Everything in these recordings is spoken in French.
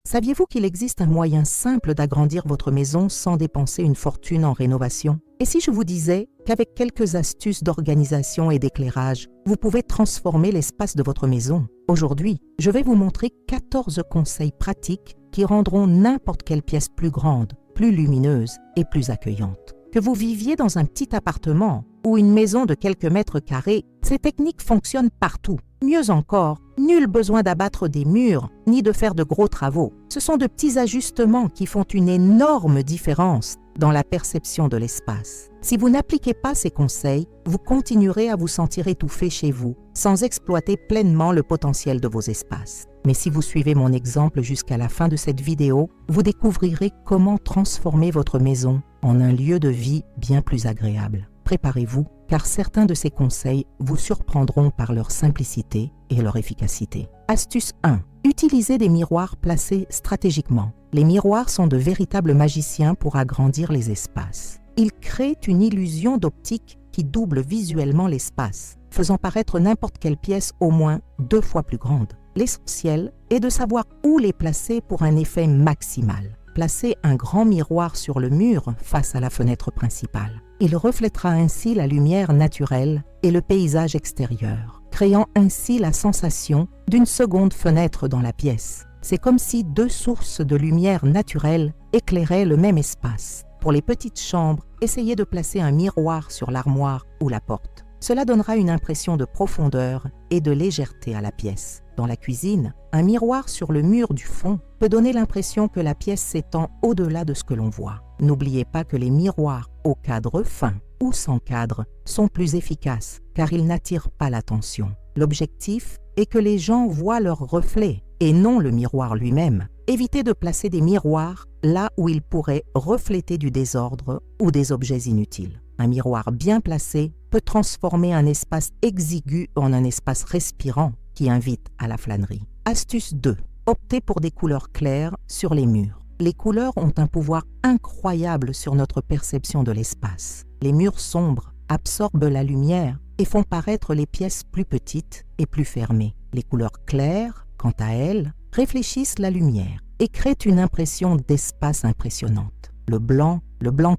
Saviez-vous qu'il existe un moyen simple d'agrandir votre maison sans dépenser une fortune en rénovation? Et si je vous disais qu'avec quelques astuces d'organisation et d'éclairage, vous pouvez transformer l'espace de votre maison? Aujourd'hui, je vais vous montrer 14 conseils pratiques qui rendront n'importe quelle pièce plus grande, plus lumineuse et plus accueillante. Que vous viviez dans un petit appartement ou une maison de quelques mètres carrés, ces techniques fonctionnent partout. Mieux encore, nul besoin d'abattre des murs ni de faire de gros travaux. Ce sont de petits ajustements qui font une énorme différence dans la perception de l'espace. Si vous n'appliquez pas ces conseils, vous continuerez à vous sentir étouffé chez vous, sans exploiter pleinement le potentiel de vos espaces. Mais si vous suivez mon exemple jusqu'à la fin de cette vidéo, vous découvrirez comment transformer votre maison en un lieu de vie bien plus agréable. Préparez-vous, car certains de ces conseils vous surprendront par leur simplicité et leur efficacité. Astuce 1. Utilisez des miroirs placés stratégiquement. Les miroirs sont de véritables magiciens pour agrandir les espaces. Ils créent une illusion d'optique qui double visuellement l'espace, faisant paraître n'importe quelle pièce au moins 2 fois plus grande. L'essentiel est de savoir où les placer pour un effet maximal. Placez un grand miroir sur le mur face à la fenêtre principale. Il reflètera ainsi la lumière naturelle et le paysage extérieur, créant ainsi la sensation d'une seconde fenêtre dans la pièce. C'est comme si 2 sources de lumière naturelle éclairaient le même espace. Pour les petites chambres, essayez de placer un miroir sur l'armoire ou la porte. Cela donnera une impression de profondeur et de légèreté à la pièce. Dans la cuisine, un miroir sur le mur du fond peut donner l'impression que la pièce s'étend au-delà de ce que l'on voit. N'oubliez pas que les miroirs au cadre fin ou sans cadre sont plus efficaces car ils n'attirent pas l'attention. L'objectif est que les gens voient leur reflet et non le miroir lui-même. Évitez de placer des miroirs là où ils pourraient refléter du désordre ou des objets inutiles. Un miroir bien placé peut transformer un espace exigu en un espace respirant qui invite à la flânerie. Astuce 2. Optez pour des couleurs claires sur les murs. Les couleurs ont un pouvoir incroyable sur notre perception de l'espace. Les murs sombres absorbent la lumière et font paraître les pièces plus petites et plus fermées. Les couleurs claires, quant à elles, réfléchissent la lumière et créent une impression d'espace impressionnante. Le blanc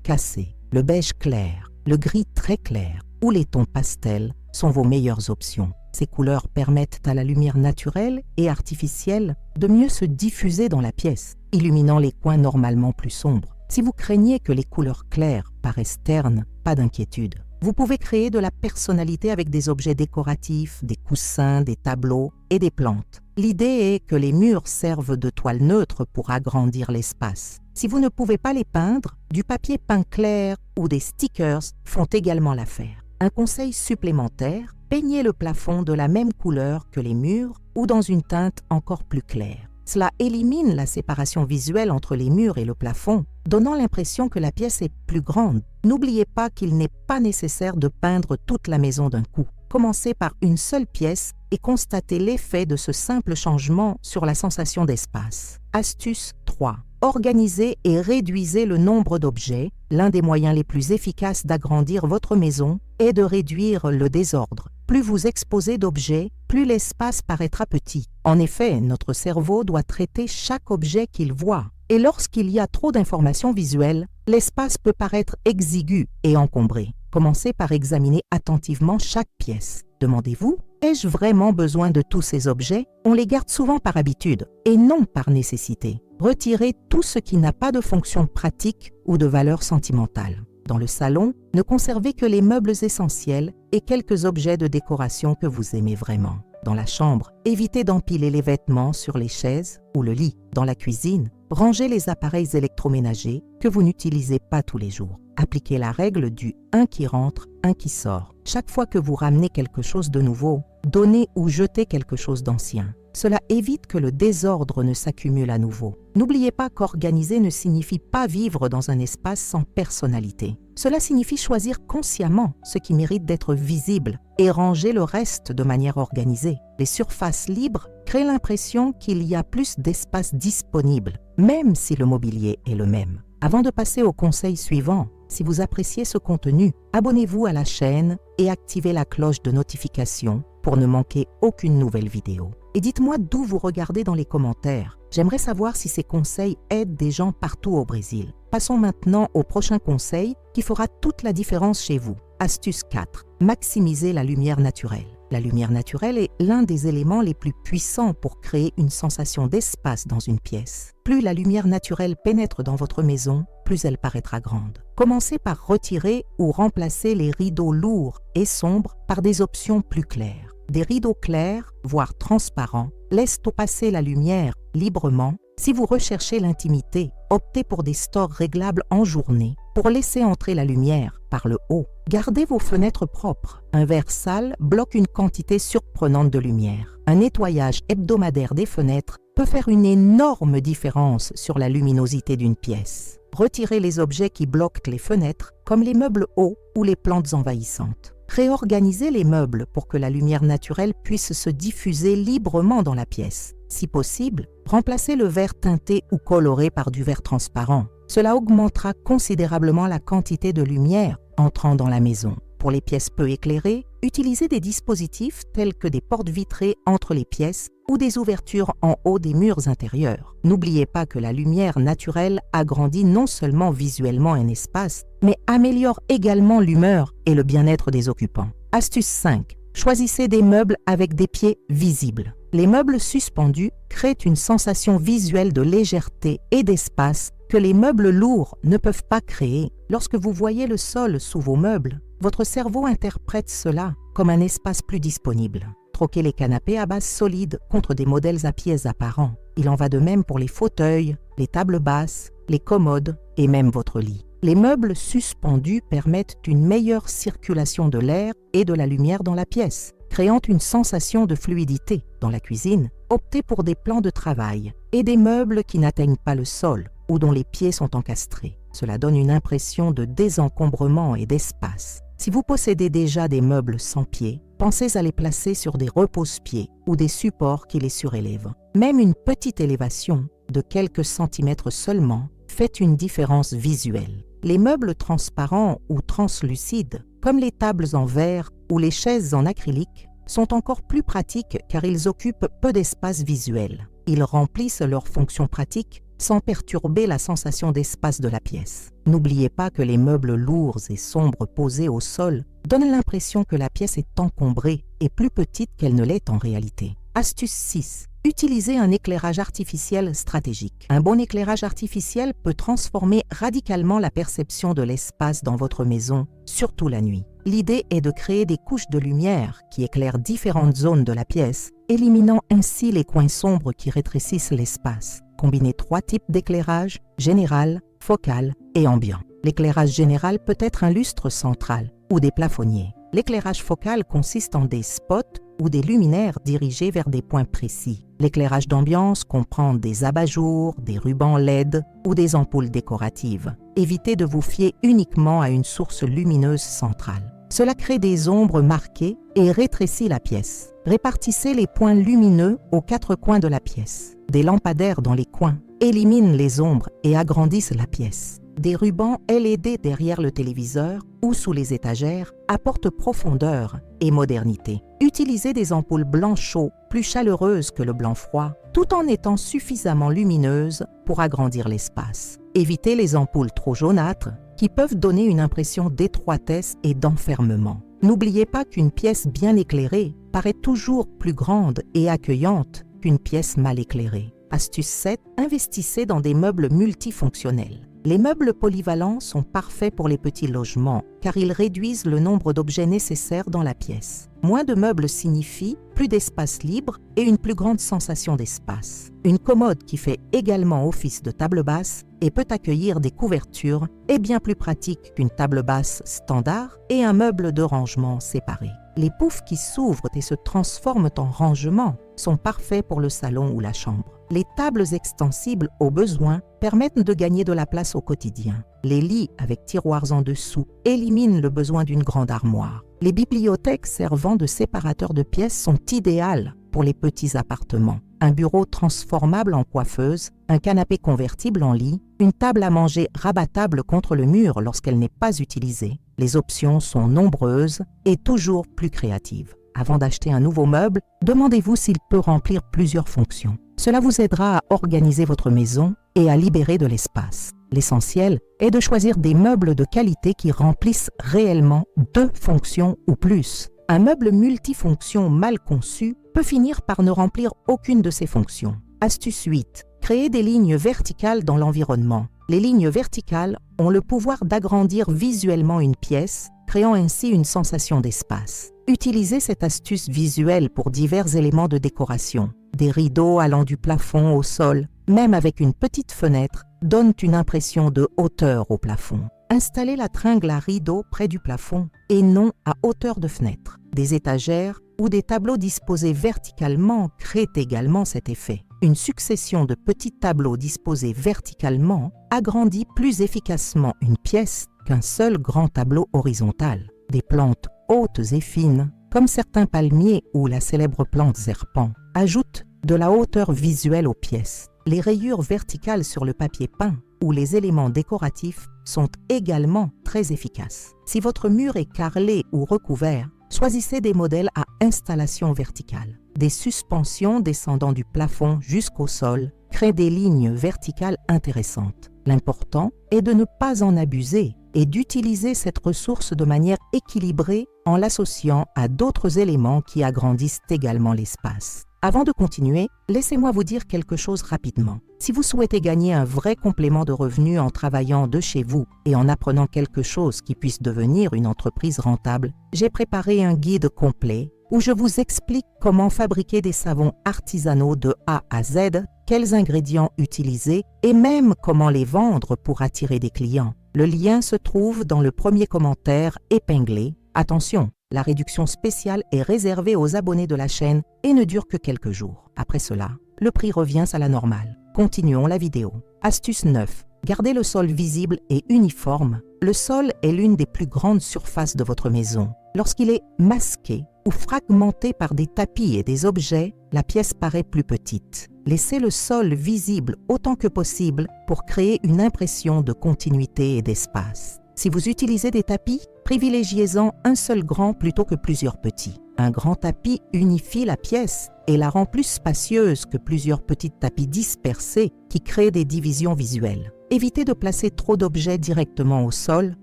cassé, le beige clair, le gris très clair ou les tons pastels sont vos meilleures options. Ces couleurs permettent à la lumière naturelle et artificielle de mieux se diffuser dans la pièce, illuminant les coins normalement plus sombres. Si vous craignez que les couleurs claires paraissent ternes, pas d'inquiétude. Vous pouvez créer de la personnalité avec des objets décoratifs, des coussins, des tableaux et des plantes. L'idée est que les murs servent de toile neutre pour agrandir l'espace. Si vous ne pouvez pas les peindre, du papier peint clair ou des stickers font également l'affaire. Un conseil supplémentaire, peignez le plafond de la même couleur que les murs ou dans une teinte encore plus claire. Cela élimine la séparation visuelle entre les murs et le plafond, donnant l'impression que la pièce est plus grande. N'oubliez pas qu'il n'est pas nécessaire de peindre toute la maison d'un coup. Commencez par une seule pièce et constatez l'effet de ce simple changement sur la sensation d'espace. Astuce 3. Organisez et réduisez le nombre d'objets. L'un des moyens les plus efficaces d'agrandir votre maison est de réduire le désordre. Plus vous exposez d'objets, plus l'espace paraîtra petit. En effet, notre cerveau doit traiter chaque objet qu'il voit. Et lorsqu'il y a trop d'informations visuelles, l'espace peut paraître exigu et encombré. Commencez par examiner attentivement chaque pièce. Demandez-vous, ai-je vraiment besoin de tous ces objets? On les garde souvent par habitude et non par nécessité. Retirez tout ce qui n'a pas de fonction pratique ou de valeur sentimentale. Dans le salon, ne conservez que les meubles essentiels et quelques objets de décoration que vous aimez vraiment. Dans la chambre, évitez d'empiler les vêtements sur les chaises ou le lit. Dans la cuisine, rangez les appareils électroménagers que vous n'utilisez pas tous les jours. Appliquez la règle du « un qui rentre, un qui sort ». Chaque fois que vous ramenez quelque chose de nouveau, donnez ou jetez quelque chose d'ancien. Cela évite que le désordre ne s'accumule à nouveau. N'oubliez pas qu'organiser ne signifie pas vivre dans un espace sans personnalité. Cela signifie choisir consciemment ce qui mérite d'être visible et ranger le reste de manière organisée. Les surfaces libres créent l'impression qu'il y a plus d'espace disponible, même si le mobilier est le même. Avant de passer au conseil suivant, si vous appréciez ce contenu, abonnez-vous à la chaîne et activez la cloche de notification pour ne manquer aucune nouvelle vidéo. Et dites-moi d'où vous regardez dans les commentaires. J'aimerais savoir si ces conseils aident des gens partout au Brésil. Passons maintenant au prochain conseil qui fera toute la différence chez vous. Astuce 4. Maximiser la lumière naturelle. La lumière naturelle est l'un des éléments les plus puissants pour créer une sensation d'espace dans une pièce. Plus la lumière naturelle pénètre dans votre maison, plus elle paraîtra grande. Commencez par retirer ou remplacer les rideaux lourds et sombres par des options plus claires. Des rideaux clairs, voire transparents, laissent passer la lumière librement. Si vous recherchez l'intimité, optez pour des stores réglables en journée pour laisser entrer la lumière par le haut. Gardez vos fenêtres propres. Un verre sale bloque une quantité surprenante de lumière. Un nettoyage hebdomadaire des fenêtres peut faire une énorme différence sur la luminosité d'une pièce. Retirez les objets qui bloquent les fenêtres, comme les meubles hauts ou les plantes envahissantes. Réorganisez les meubles pour que la lumière naturelle puisse se diffuser librement dans la pièce. Si possible, remplacez le verre teinté ou coloré par du verre transparent. Cela augmentera considérablement la quantité de lumière entrant dans la maison. Pour les pièces peu éclairées, utilisez des dispositifs tels que des portes vitrées entre les pièces ou des ouvertures en haut des murs intérieurs. N'oubliez pas que la lumière naturelle agrandit non seulement visuellement un espace, mais améliore également l'humeur et le bien-être des occupants. Astuce 5. Choisissez des meubles avec des pieds visibles. Les meubles suspendus créent une sensation visuelle de légèreté et d'espace que les meubles lourds ne peuvent pas créer. Lorsque vous voyez le sol sous vos meubles, votre cerveau interprète cela comme un espace plus disponible. Troquez les canapés à base solide contre des modèles à pieds apparents. Il en va de même pour les fauteuils, les tables basses, les commodes et même votre lit. Les meubles suspendus permettent une meilleure circulation de l'air et de la lumière dans la pièce, créant une sensation de fluidité. Dans la cuisine, optez pour des plans de travail et des meubles qui n'atteignent pas le sol ou dont les pieds sont encastrés. Cela donne une impression de désencombrement et d'espace. Si vous possédez déjà des meubles sans pieds, pensez à les placer sur des repose-pieds ou des supports qui les surélèvent. Même une petite élévation de quelques centimètres seulement fait une différence visuelle. Les meubles transparents ou translucides, comme les tables en verre ou les chaises en acrylique, sont encore plus pratiques car ils occupent peu d'espace visuel. Ils remplissent leurs fonctions pratiques sans perturber la sensation d'espace de la pièce. N'oubliez pas que les meubles lourds et sombres posés au sol donnent l'impression que la pièce est encombrée et plus petite qu'elle ne l'est en réalité. Astuce 6. Utilisez un éclairage artificiel stratégique. Un bon éclairage artificiel peut transformer radicalement la perception de l'espace dans votre maison, surtout la nuit. L'idée est de créer des couches de lumière qui éclairent différentes zones de la pièce, éliminant ainsi les coins sombres qui rétrécissent l'espace. Combinez 3 types d'éclairage: général, focal et ambiant. L'éclairage général peut être un lustre central ou des plafonniers. L'éclairage focal consiste en des spots ou des luminaires dirigés vers des points précis. L'éclairage d'ambiance comprend des abat-jours, des rubans LED ou des ampoules décoratives. Évitez de vous fier uniquement à une source lumineuse centrale. Cela crée des ombres marquées et rétrécit la pièce. Répartissez les points lumineux aux 4 coins de la pièce. Des lampadaires dans les coins éliminent les ombres et agrandissent la pièce. Des rubans LED derrière le téléviseur ou sous les étagères apportent profondeur et modernité. Utilisez des ampoules blanc chaud plus chaleureuses que le blanc froid, tout en étant suffisamment lumineuses pour agrandir l'espace. Évitez les ampoules trop jaunâtres qui peuvent donner une impression d'étroitesse et d'enfermement. N'oubliez pas qu'une pièce bien éclairée paraît toujours plus grande et accueillante qu'une pièce mal éclairée. Astuce 7. Investissez dans des meubles multifonctionnels. Les meubles polyvalents sont parfaits pour les petits logements car ils réduisent le nombre d'objets nécessaires dans la pièce. Moins de meubles signifie plus d'espace libre et une plus grande sensation d'espace. Une commode qui fait également office de table basse et peut accueillir des couvertures est bien plus pratique qu'une table basse standard et un meuble de rangement séparé. Les poufs qui s'ouvrent et se transforment en rangement sont parfaits pour le salon ou la chambre. Les tables extensibles au besoin permettent de gagner de la place au quotidien. Les lits avec tiroirs en dessous éliminent le besoin d'une grande armoire. Les bibliothèques servant de séparateurs de pièces sont idéales pour les petits appartements. Un bureau transformable en coiffeuse, un canapé convertible en lit, une table à manger rabattable contre le mur lorsqu'elle n'est pas utilisée. Les options sont nombreuses et toujours plus créatives. Avant d'acheter un nouveau meuble, demandez-vous s'il peut remplir plusieurs fonctions. Cela vous aidera à organiser votre maison et à libérer de l'espace. L'essentiel est de choisir des meubles de qualité qui remplissent réellement 2 fonctions ou plus. Un meuble multifonction mal conçu peut finir par ne remplir aucune de ses fonctions. Astuce 8. Créer des lignes verticales dans l'environnement. Les lignes verticales ont le pouvoir d'agrandir visuellement une pièce, créant ainsi une sensation d'espace. Utilisez cette astuce visuelle pour divers éléments de décoration. Des rideaux allant du plafond au sol, même avec une petite fenêtre, donnent une impression de hauteur au plafond. Installez la tringle à rideaux près du plafond et non à hauteur de fenêtre. Des étagères ou des tableaux disposés verticalement créent également cet effet. Une succession de petits tableaux disposés verticalement agrandit plus efficacement une pièce qu'un seul grand tableau horizontal. Des plantes hautes et fines, comme certains palmiers ou la célèbre plante serpent, ajoutent de la hauteur visuelle aux pièces. Les rayures verticales sur le papier peint ou les éléments décoratifs sont également très efficaces. Si votre mur est carrelé ou recouvert, choisissez des modèles à installation verticale. Des suspensions descendant du plafond jusqu'au sol créent des lignes verticales intéressantes. L'important est de ne pas en abuser et d'utiliser cette ressource de manière équilibrée en l'associant à d'autres éléments qui agrandissent également l'espace. Avant de continuer, laissez-moi vous dire quelque chose rapidement. Si vous souhaitez gagner un vrai complément de revenus en travaillant de chez vous et en apprenant quelque chose qui puisse devenir une entreprise rentable, j'ai préparé un guide complet où je vous explique comment fabriquer des savons artisanaux de A à Z, quels ingrédients utiliser et même comment les vendre pour attirer des clients. Le lien se trouve dans le premier commentaire épinglé. Attention, la réduction spéciale est réservée aux abonnés de la chaîne et ne dure que quelques jours. Après cela, le prix revient à la normale. Continuons la vidéo. Astuce 9. Gardez le sol visible et uniforme. Le sol est l'une des plus grandes surfaces de votre maison. Lorsqu'il est masqué ou fragmenté par des tapis et des objets, la pièce paraît plus petite. Laissez le sol visible autant que possible pour créer une impression de continuité et d'espace. Si vous utilisez des tapis, privilégiez-en un seul grand plutôt que plusieurs petits. Un grand tapis unifie la pièce et la rend plus spacieuse que plusieurs petits tapis dispersés qui créent des divisions visuelles. Évitez de placer trop d'objets directement au sol,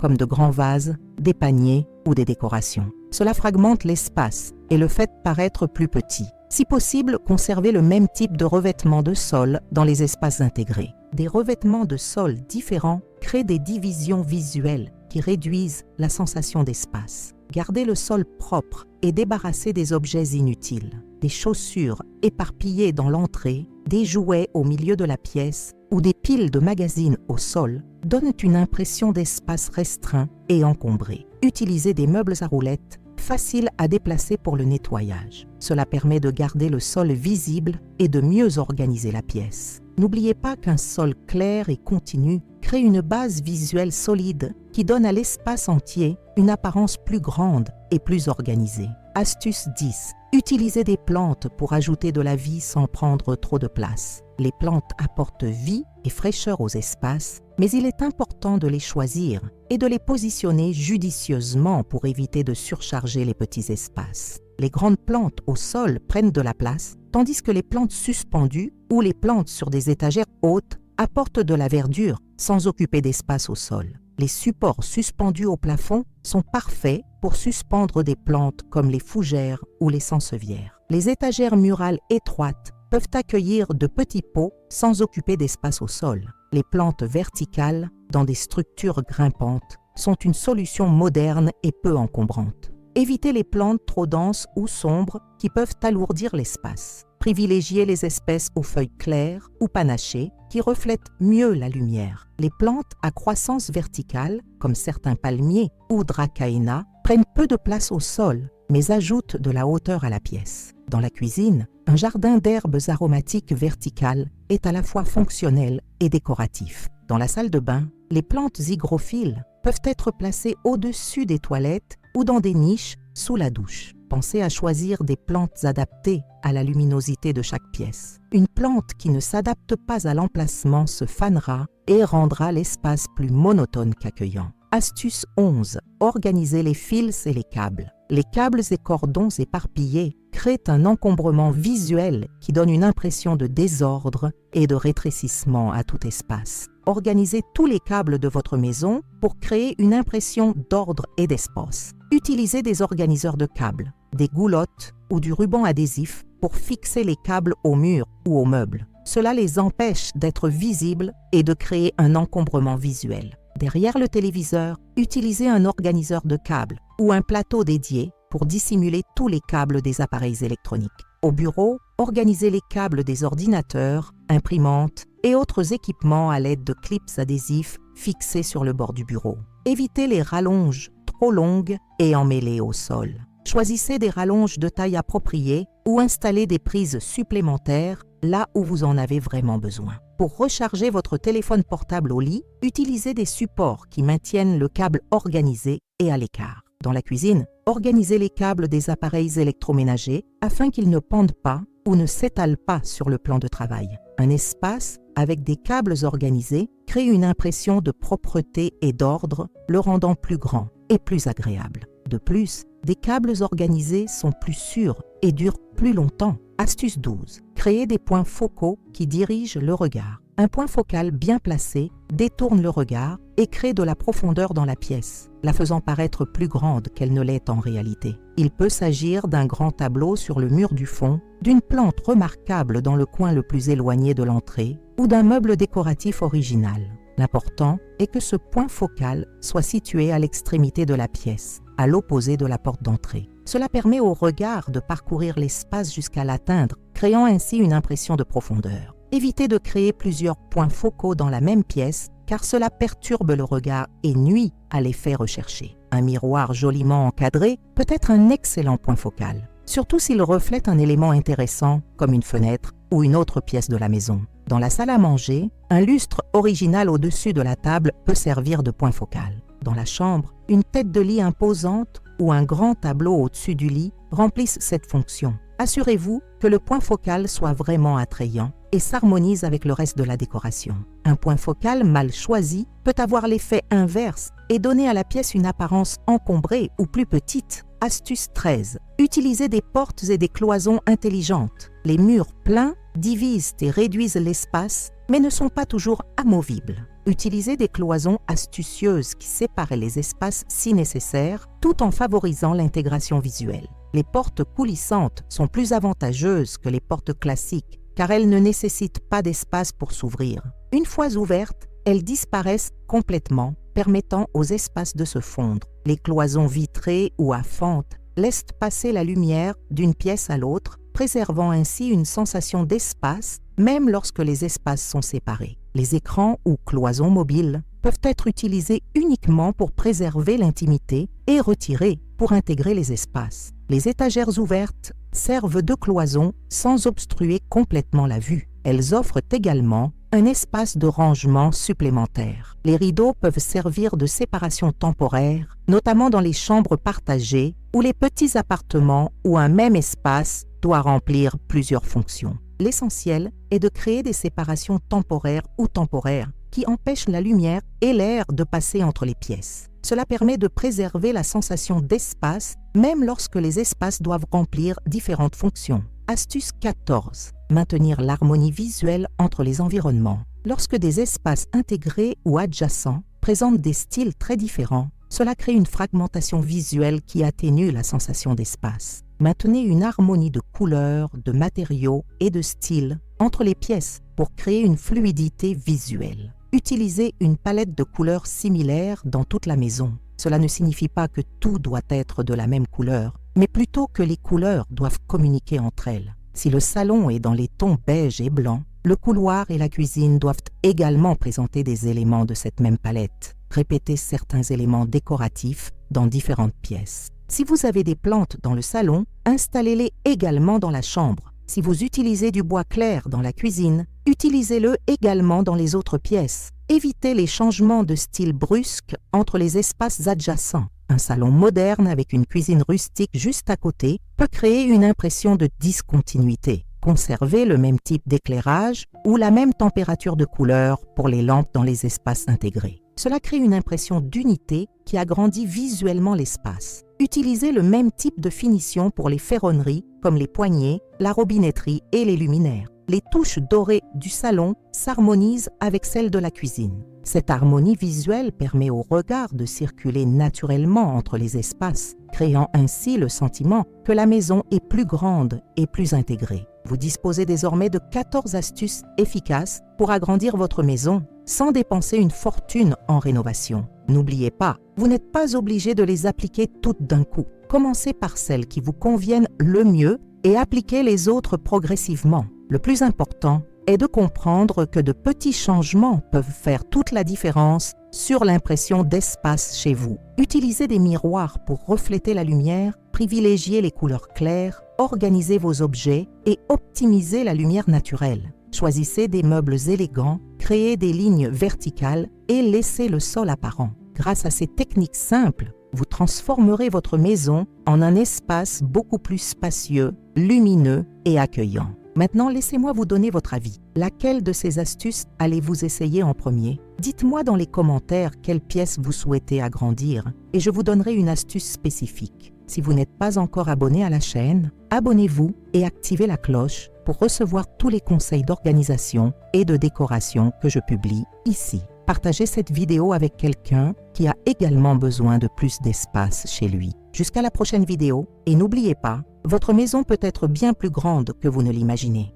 comme de grands vases, des paniers ou des décorations. Cela fragmente l'espace et le fait paraître plus petit. Si possible, conservez le même type de revêtement de sol dans les espaces intégrés. Des revêtements de sol différents créent des divisions visuelles qui réduisent la sensation d'espace. Gardez le sol propre et débarrassez des objets inutiles. Des chaussures éparpillées dans l'entrée, des jouets au milieu de la pièce ou des piles de magazines au sol donnent une impression d'espace restreint et encombré. Utilisez des meubles à roulettes faciles à déplacer pour le nettoyage. Cela permet de garder le sol visible et de mieux organiser la pièce. N'oubliez pas qu'un sol clair et continu crée une base visuelle solide qui donne à l'espace entier une apparence plus grande et plus organisée. Astuce 10. Utilisez des plantes pour ajouter de la vie sans prendre trop de place. Les plantes apportent vie et fraîcheur aux espaces, mais il est important de les choisir et de les positionner judicieusement pour éviter de surcharger les petits espaces. Les grandes plantes au sol prennent de la place, tandis que les plantes suspendues ou les plantes sur des étagères hautes apportent de la verdure sans occuper d'espace au sol. Les supports suspendus au plafond sont parfaits pour suspendre des plantes comme les fougères ou les sansevieres. Les étagères murales étroites peuvent accueillir de petits pots sans occuper d'espace au sol. Les plantes verticales dans des structures grimpantes sont une solution moderne et peu encombrante. Évitez les plantes trop denses ou sombres qui peuvent alourdir l'espace. Privilégiez les espèces aux feuilles claires ou panachées qui reflètent mieux la lumière. Les plantes à croissance verticale, comme certains palmiers ou dracaena, prennent peu de place au sol, mais ajoutent de la hauteur à la pièce. Dans la cuisine, un jardin d'herbes aromatiques verticales est à la fois fonctionnel et décoratif. Dans la salle de bain, les plantes hygrophiles peuvent être placées au-dessus des toilettes ou dans des niches sous la douche. Pensez à choisir des plantes adaptées à la luminosité de chaque pièce. Une plante qui ne s'adapte pas à l'emplacement se fanera et rendra l'espace plus monotone qu'accueillant. Astuce 11. Organisez les fils et les câbles. Les câbles et cordons éparpillés créent un encombrement visuel qui donne une impression de désordre et de rétrécissement à tout espace. Organisez tous les câbles de votre maison pour créer une impression d'ordre et d'espace. Utilisez des organiseurs de câbles, des goulottes ou du ruban adhésif pour fixer les câbles au mur ou aux meubles. Cela les empêche d'être visibles et de créer un encombrement visuel. Derrière le téléviseur, utilisez un organiseur de câbles ou un plateau dédié pour dissimuler tous les câbles des appareils électroniques. Au bureau, organisez les câbles des ordinateurs, imprimantes et autres équipements à l'aide de clips adhésifs fixés sur le bord du bureau. Évitez les rallonges trop longues et emmêlées au sol. Choisissez des rallonges de taille appropriée ou installez des prises supplémentaires là où vous en avez vraiment besoin. Pour recharger votre téléphone portable au lit, utilisez des supports qui maintiennent le câble organisé et à l'écart. Dans la cuisine, organisez les câbles des appareils électroménagers afin qu'ils ne pendent pas ou ne s'étalent pas sur le plan de travail. Un espace avec des câbles organisés crée une impression de propreté et d'ordre, le rendant plus grand et plus agréable. De plus, des câbles organisés sont plus sûrs et durent plus longtemps. Astuce 12. Créez des points focaux qui dirigent le regard. Un point focal bien placé détourne le regard et crée de la profondeur dans la pièce, la faisant paraître plus grande qu'elle ne l'est en réalité. Il peut s'agir d'un grand tableau sur le mur du fond, d'une plante remarquable dans le coin le plus éloigné de l'entrée ou d'un meuble décoratif original. L'important est que ce point focal soit situé à l'extrémité de la pièce, à l'opposé de la porte d'entrée. Cela permet au regard de parcourir l'espace jusqu'à l'atteindre, créant ainsi une impression de profondeur. Évitez de créer plusieurs points focaux dans la même pièce, car cela perturbe le regard et nuit à l'effet recherché. Un miroir joliment encadré peut être un excellent point focal, surtout s'il reflète un élément intéressant comme une fenêtre ou une autre pièce de la maison. Dans la salle à manger, un lustre original au-dessus de la table peut servir de point focal. Dans la chambre, une tête de lit imposante ou un grand tableau au-dessus du lit remplissent cette fonction. Assurez-vous que le point focal soit vraiment attrayant et s'harmonise avec le reste de la décoration. Un point focal mal choisi peut avoir l'effet inverse et donner à la pièce une apparence encombrée ou plus petite. Astuce 13. Utilisez des portes et des cloisons intelligentes. Les murs pleins divisent et réduisent l'espace, mais ne sont pas toujours amovibles. Utilisez des cloisons astucieuses qui séparent les espaces si nécessaire, tout en favorisant l'intégration visuelle. Les portes coulissantes sont plus avantageuses que les portes classiques, car elles ne nécessitent pas d'espace pour s'ouvrir. Une fois ouvertes, elles disparaissent complètement, permettant aux espaces de se fondre. Les cloisons vitrées ou à fente laissent passer la lumière d'une pièce à l'autre, préservant ainsi une sensation d'espace, même lorsque les espaces sont séparés. Les écrans ou cloisons mobiles peuvent être utilisés uniquement pour préserver l'intimité et retirés pour intégrer les espaces. Les étagères ouvertes servent de cloisons sans obstruer complètement la vue. Elles offrent également un espace de rangement supplémentaire. Les rideaux peuvent servir de séparation temporaire, notamment dans les chambres partagées ou les petits appartements où un même espace doit remplir plusieurs fonctions. L'essentiel est de créer des séparations temporaires ou temporaires qui empêchent la lumière et l'air de passer entre les pièces. Cela permet de préserver la sensation d'espace, même lorsque les espaces doivent remplir différentes fonctions. Astuce 14. Maintenir l'harmonie visuelle entre les environnements. Lorsque des espaces intégrés ou adjacents présentent des styles très différents, cela crée une fragmentation visuelle qui atténue la sensation d'espace. Maintenez une harmonie de couleurs, de matériaux et de styles entre les pièces pour créer une fluidité visuelle. Utilisez une palette de couleurs similaires dans toute la maison. Cela ne signifie pas que tout doit être de la même couleur, mais plutôt que les couleurs doivent communiquer entre elles. Si le salon est dans les tons beige et blanc, le couloir et la cuisine doivent également présenter des éléments de cette même palette. Répétez certains éléments décoratifs dans différentes pièces. Si vous avez des plantes dans le salon, installez-les également dans la chambre. Si vous utilisez du bois clair dans la cuisine, utilisez-le également dans les autres pièces. Évitez les changements de style brusques entre les espaces adjacents. Un salon moderne avec une cuisine rustique juste à côté peut créer une impression de discontinuité. Conservez le même type d'éclairage ou la même température de couleur pour les lampes dans les espaces intégrés. Cela crée une impression d'unité qui agrandit visuellement l'espace. Utilisez le même type de finition pour les ferronneries comme les poignées, la robinetterie et les luminaires. Les touches dorées du salon s'harmonisent avec celles de la cuisine. Cette harmonie visuelle permet au regard de circuler naturellement entre les espaces, créant ainsi le sentiment que la maison est plus grande et plus intégrée. Vous disposez désormais de 14 astuces efficaces pour agrandir votre maison sans dépenser une fortune en rénovation. N'oubliez pas, vous n'êtes pas obligé de les appliquer toutes d'un coup. Commencez par celles qui vous conviennent le mieux et appliquez les autres progressivement. Le plus important est de comprendre que de petits changements peuvent faire toute la différence sur l'impression d'espace chez vous. Utilisez des miroirs pour refléter la lumière, privilégiez les couleurs claires, organisez vos objets et optimisez la lumière naturelle. Choisissez des meubles élégants, créez des lignes verticales et laissez le sol apparent. Grâce à ces techniques simples, vous transformerez votre maison en un espace beaucoup plus spacieux, lumineux et accueillant. Maintenant, laissez-moi vous donner votre avis. Laquelle de ces astuces allez-vous essayer en premier? Dites-moi dans les commentaires quelle pièce vous souhaitez agrandir et je vous donnerai une astuce spécifique. Si vous n'êtes pas encore abonné à la chaîne, abonnez-vous et activez la cloche pour recevoir tous les conseils d'organisation et de décoration que je publie ici. Partagez cette vidéo avec quelqu'un qui a également besoin de plus d'espace chez lui. Jusqu'à la prochaine vidéo et n'oubliez pas, votre maison peut être bien plus grande que vous ne l'imaginez.